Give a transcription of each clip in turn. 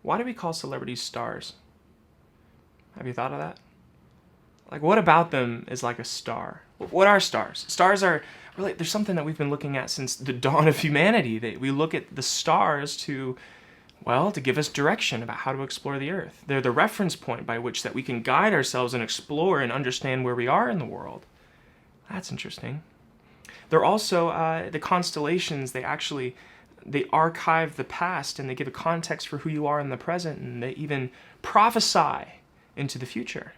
Why do we call celebrities stars? Have you thought of that? Like, what about them is like a star? What are stars? Stars are really, there's something that we've been looking at since the dawn of humanity. We look at the stars to, well, to give us direction about how to explore the earth. They're the reference point by which that we can guide ourselves and explore and understand where we are in the world. That's interesting. They're also the constellations. They archive the past and they give a context for who you are in the present, and they even prophesy into the future.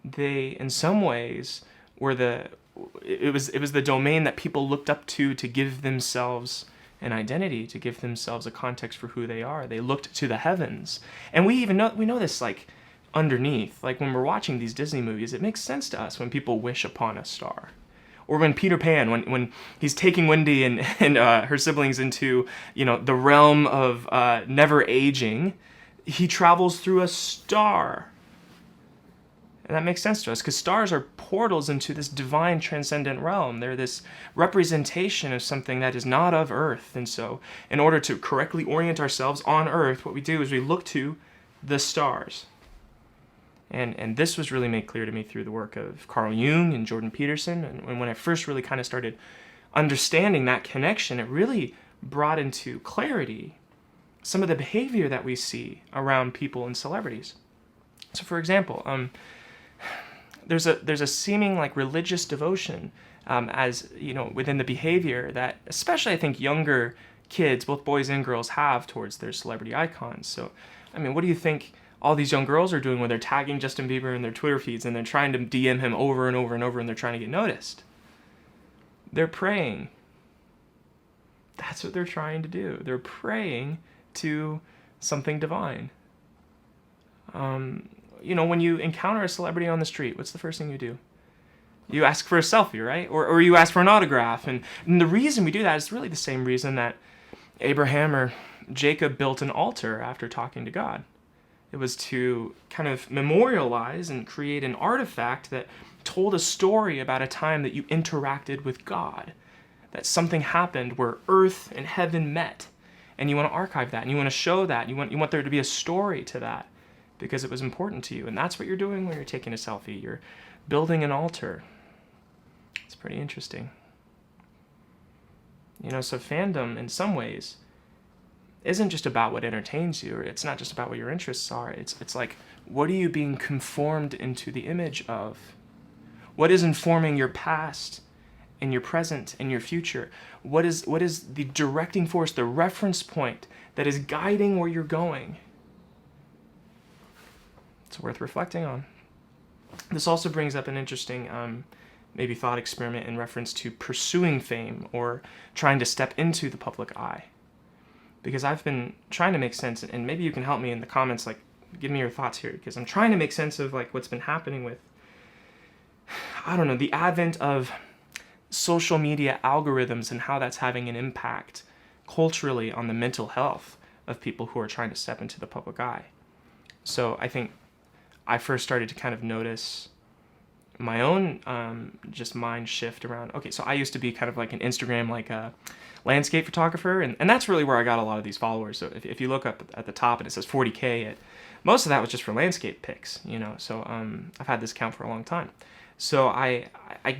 They, in some ways, it was the domain that people looked up to give themselves an identity, to give themselves a context for who they are. They looked to the heavens, and we know this, like, underneath, like when we're watching these Disney movies, it makes sense to us when people wish upon a star. Or when Peter Pan, when he's taking Wendy and her siblings into, the realm of never aging, he travels through a star. And that makes sense to us because stars are portals into this divine transcendent realm. They're this representation of something that is not of Earth. And so in order to correctly orient ourselves on Earth, what we do is we look to the stars. And this was really made clear to me through the work of Carl Jung and Jordan Peterson. And when I first really kind of started understanding that connection, it really brought into clarity some of the behavior that we see around people and celebrities. So for example, there's a seeming like religious devotion as within the behavior that especially I think younger kids, both boys and girls, have towards their celebrity icons. So I mean, what do you think all these young girls are doing when they're tagging Justin Bieber in their Twitter feeds and they're trying to DM him over and over and over and they're trying to get noticed? They're praying. That's what they're trying to do. They're praying to something divine. When you encounter a celebrity on the street, what's the first thing you do? You ask for a selfie, right? Or you ask for an autograph. And the reason we do that is really the same reason that Abraham or Jacob built an altar after talking to God. It was to kind of memorialize and create an artifact that told a story about a time that you interacted with God, that something happened where earth and heaven met, and you want to archive that, and you want to show that, you want there to be a story to that, because it was important to you. And that's what you're doing when you're taking a selfie. You're building an altar. It's pretty interesting. So fandom, in some ways, isn't just about what entertains you, or it's not just about what your interests are. It's like, what are you being conformed into the image of? What is informing your past and your present and your future? What is the directing force, the reference point that is guiding where you're going? It's worth reflecting on. This also brings up an interesting maybe thought experiment in reference to pursuing fame or trying to step into the public eye. Because I've been trying to make sense, and maybe you can help me in the comments, like, give me your thoughts here, because I'm trying to make sense of, like, what's been happening with, the advent of social media algorithms and how that's having an impact culturally on the mental health of people who are trying to step into the public eye. So I think I first started to kind of notice my own just mind shift around, okay, so I used to be kind of like an Instagram, like a landscape photographer, and that's really where I got a lot of these followers. So if you look up at the top and it says 40K, most of that was just for landscape pics, so I've had this account for a long time. So I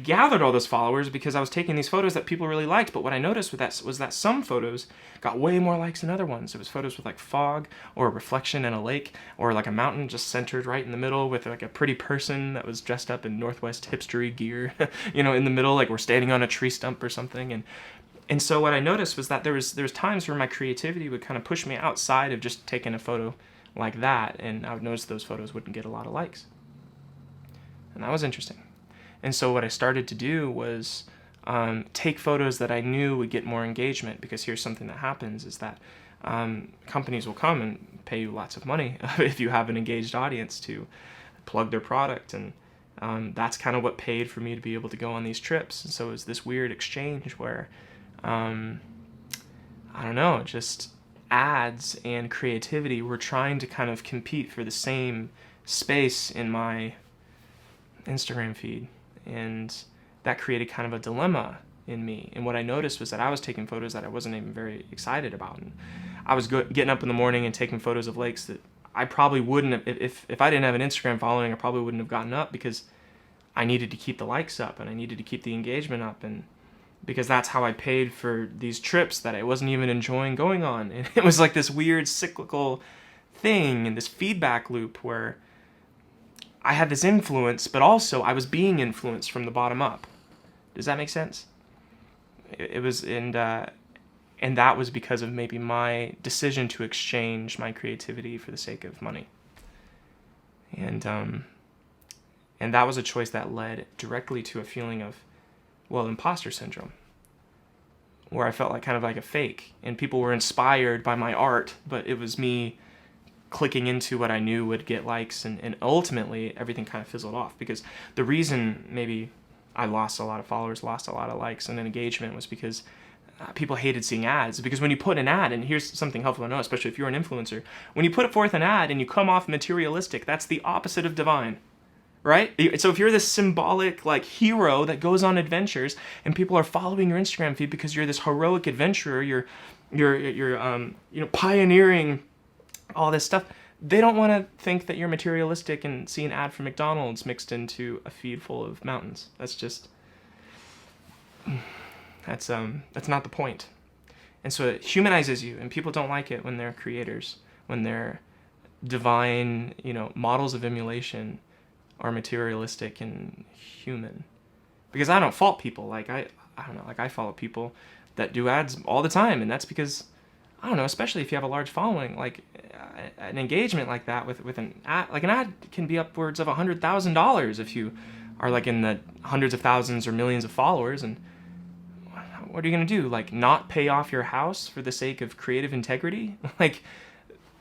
gathered all those followers because I was taking these photos that people really liked, but what I noticed was that some photos got way more likes than other ones. It was photos with like fog or a reflection in a lake or like a mountain just centered right in the middle with like a pretty person that was dressed up in Northwest hipstery gear, in the middle, like we're standing on a tree stump or something. And so what I noticed was that there was times where my creativity would kind of push me outside of just taking a photo like that, and I would notice those photos wouldn't get a lot of likes. And that was interesting. And so what I started to do was take photos that I knew would get more engagement, because here's something that happens is that companies will come and pay you lots of money if you have an engaged audience to plug their product. And that's kind of what paid for me to be able to go on these trips. And so it was this weird exchange where, just ads and creativity were trying to kind of compete for the same space in my Instagram feed. And that created kind of a dilemma in me. And what I noticed was that I was taking photos that I wasn't even very excited about. And I was getting up in the morning and taking photos of lakes that I probably wouldn't have, if I didn't have an Instagram following, I probably wouldn't have gotten up, because I needed to keep the likes up and I needed to keep the engagement up, and because that's how I paid for these trips that I wasn't even enjoying going on. And it was like this weird cyclical thing and this feedback loop where I had this influence, but also I was being influenced from the bottom up. Does that make sense? It was, and that was because of maybe my decision to exchange my creativity for the sake of money. And that was a choice that led directly to a feeling of, well, imposter syndrome, where I felt like kind of like a fake, and people were inspired by my art, but it was me clicking into what I knew would get likes, and ultimately everything kind of fizzled off, because the reason maybe I lost a lot of followers, lost a lot of likes and engagement was because people hated seeing ads. Because when you put an ad, and here's something helpful to know, especially if you're an influencer, when you put forth an ad and you come off materialistic, that's the opposite of divine. Right? So if you're this symbolic like hero that goes on adventures and people are following your Instagram feed because you're this heroic adventurer, you're pioneering all this stuff, they don't want to think that you're materialistic and see an ad for McDonald's mixed into a feed full of mountains. That's not the point. And so it humanizes you, and people don't like it when they're creators, when they're divine, models of emulation are materialistic and human. Because I don't fault people. Like I don't know, like I follow people that do ads all the time, and that's because, I don't know, especially if you have a large following, like an engagement like that with an ad, like an ad can be upwards of $100,000 if you are like in the hundreds of thousands or millions of followers. And what are you gonna do? Like not pay off your house for the sake of creative integrity? Like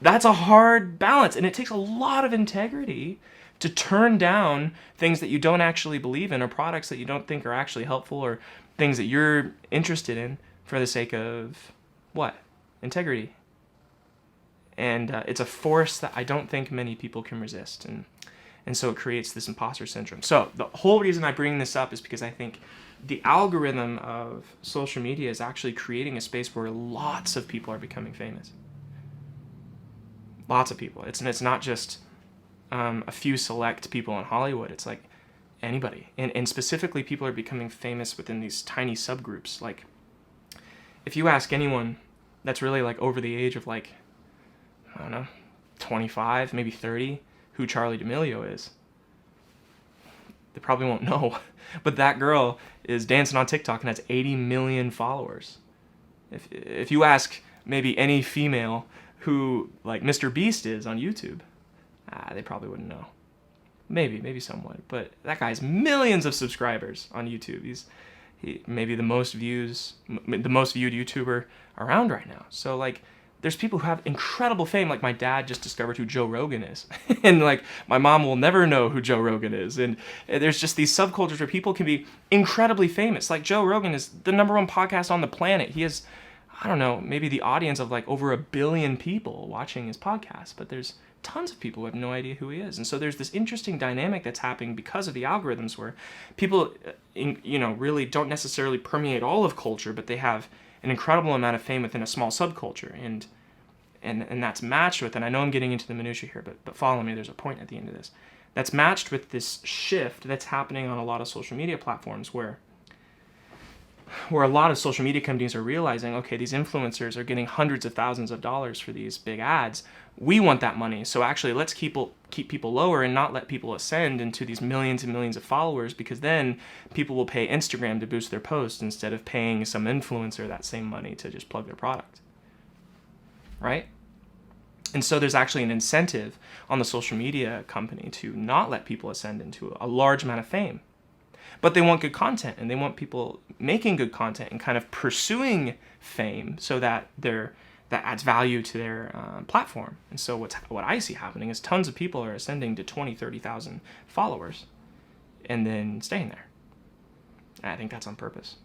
that's a hard balance, and it takes a lot of integrity to turn down things that you don't actually believe in, or products that you don't think are actually helpful, or things that you're interested in for the sake of what? Integrity. And it's a force that I don't think many people can resist, and so it creates this imposter syndrome. So the whole reason I bring this up is because I think the algorithm of social media is actually creating a space where lots of people are becoming famous. Lots of people. It's not just a few select people in Hollywood. It's like anybody. And specifically, people are becoming famous within these tiny subgroups. Like, if you ask anyone that's really like over the age of like, I don't know, 25, maybe 30, who Charli D'Amelio is, they probably won't know. But that girl is dancing on TikTok and has 80 million followers. If you ask maybe any female who like Mr. Beast is on YouTube, they probably wouldn't know. Maybe some would, but that guy has millions of subscribers on YouTube. He's maybe the most viewed YouTuber around right now. So like, there's people who have incredible fame. Like my dad just discovered who Joe Rogan is, and like my mom will never know who Joe Rogan is. And there's just these subcultures where people can be incredibly famous. Like Joe Rogan is the #1 podcast on the planet. He has, I don't know, maybe the audience of like over 1 billion people watching his podcast, but there's tons of people who have no idea who he is. And so there's this interesting dynamic that's happening because of the algorithms, where people, really don't necessarily permeate all of culture, but they have an incredible amount of fame within a small subculture. And that's matched with, and I know I'm getting into the minutiae here, but follow me, there's a point at the end of this. That's matched with this shift that's happening on a lot of social media platforms where a lot of social media companies are realizing, okay, these influencers are getting hundreds of thousands of dollars for these big ads. We want that money. So actually, let's keep people lower and not let people ascend into these millions and millions of followers, because then people will pay Instagram to boost their posts instead of paying some influencer that same money to just plug their product. Right? And so there's actually an incentive on the social media company to not let people ascend into a large amount of fame. But they want good content, and they want people making good content and kind of pursuing fame so that that adds value to their platform. And so what I see happening is tons of people are ascending to 20, 30,000 followers and then staying there. And I think that's on purpose.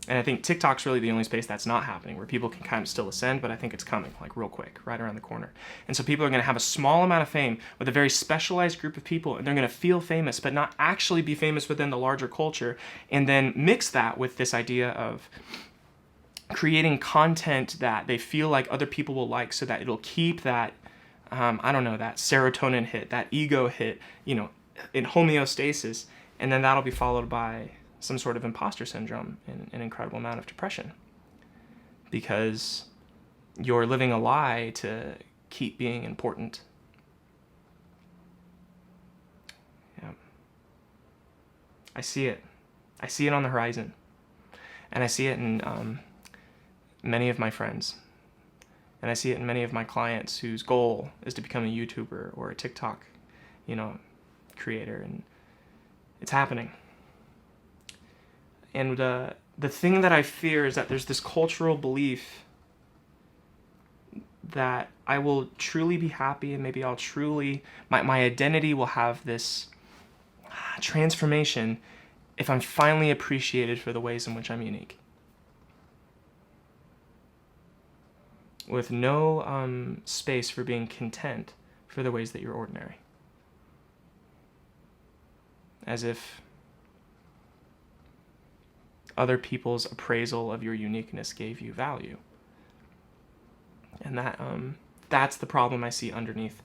And I think TikTok's really the only space that's not happening, where people can kind of still ascend, but I think it's coming, like real quick, right around the corner. And so people are going to have a small amount of fame with a very specialized group of people, and they're going to feel famous, but not actually be famous within the larger culture, and then mix that with this idea of creating content that they feel like other people will like, so that it'll keep that, I don't know, that serotonin hit, that ego hit, in homeostasis, and then that'll be followed by some sort of imposter syndrome and an incredible amount of depression, because you're living a lie to keep being important. Yeah. I see it. I see it on the horizon. And I see it in many of my friends. And I see it in many of my clients whose goal is to become a YouTuber or a TikTok, creator. And it's happening. And the thing that I fear is that there's this cultural belief that I will truly be happy, and maybe I'll truly, my identity will have this transformation if I'm finally appreciated for the ways in which I'm unique. With no space for being content for the ways that you're ordinary. As if other people's appraisal of your uniqueness gave you value. And that's the problem I see underneath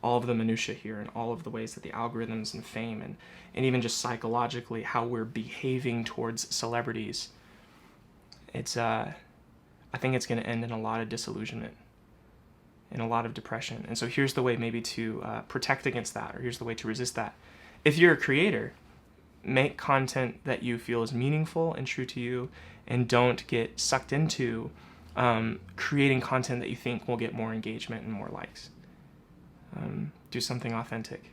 all of the minutia here, and all of the ways that the algorithms and fame and even just psychologically how we're behaving towards celebrities. It's I think it's going to end in a lot of disillusionment, in a lot of depression. And so here's the way maybe to protect against that, or here's the way to resist that. If you're a creator, make content that you feel is meaningful and true to you, and don't get sucked into creating content that you think will get more engagement and more likes. Do something authentic,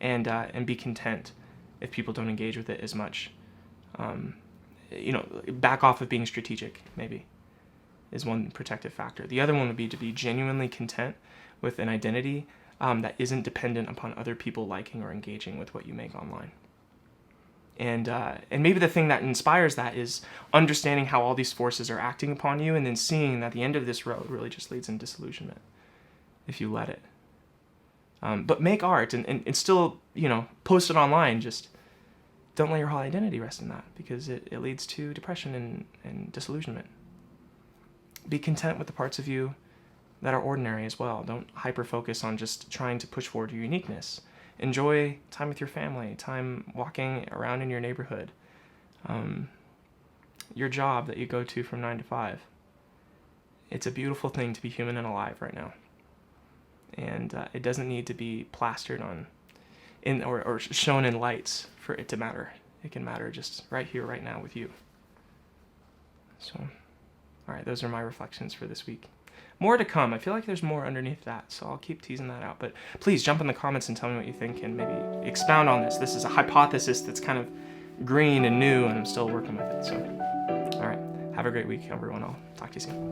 and be content if people don't engage with it as much. Back off of being strategic, maybe, is one protective factor. The other one would be to be genuinely content with an identity that isn't dependent upon other people liking or engaging with what you make online. And maybe the thing that inspires that is understanding how all these forces are acting upon you, and then seeing that the end of this road really just leads in disillusionment if you let it. But make art and still, post it online. Just don't let your whole identity rest in that, because it leads to depression and disillusionment. Be content with the parts of you that are ordinary as well. Don't hyper-focus on just trying to push forward your uniqueness. Enjoy time with your family, time walking around in your neighborhood, your job that you go to from 9 to 5. It's a beautiful thing to be human and alive right now. And it doesn't need to be plastered on or shown in lights for it to matter. It can matter just right here, right now with you. So, all right, those are my reflections for this week. More to come. I feel like there's more underneath that, so I'll keep teasing that out. But please jump in the comments and tell me what you think, and maybe expound on this. This is a hypothesis that's kind of green and new, and I'm still working with it. So, all right, have a great week, everyone. I'll talk to you soon.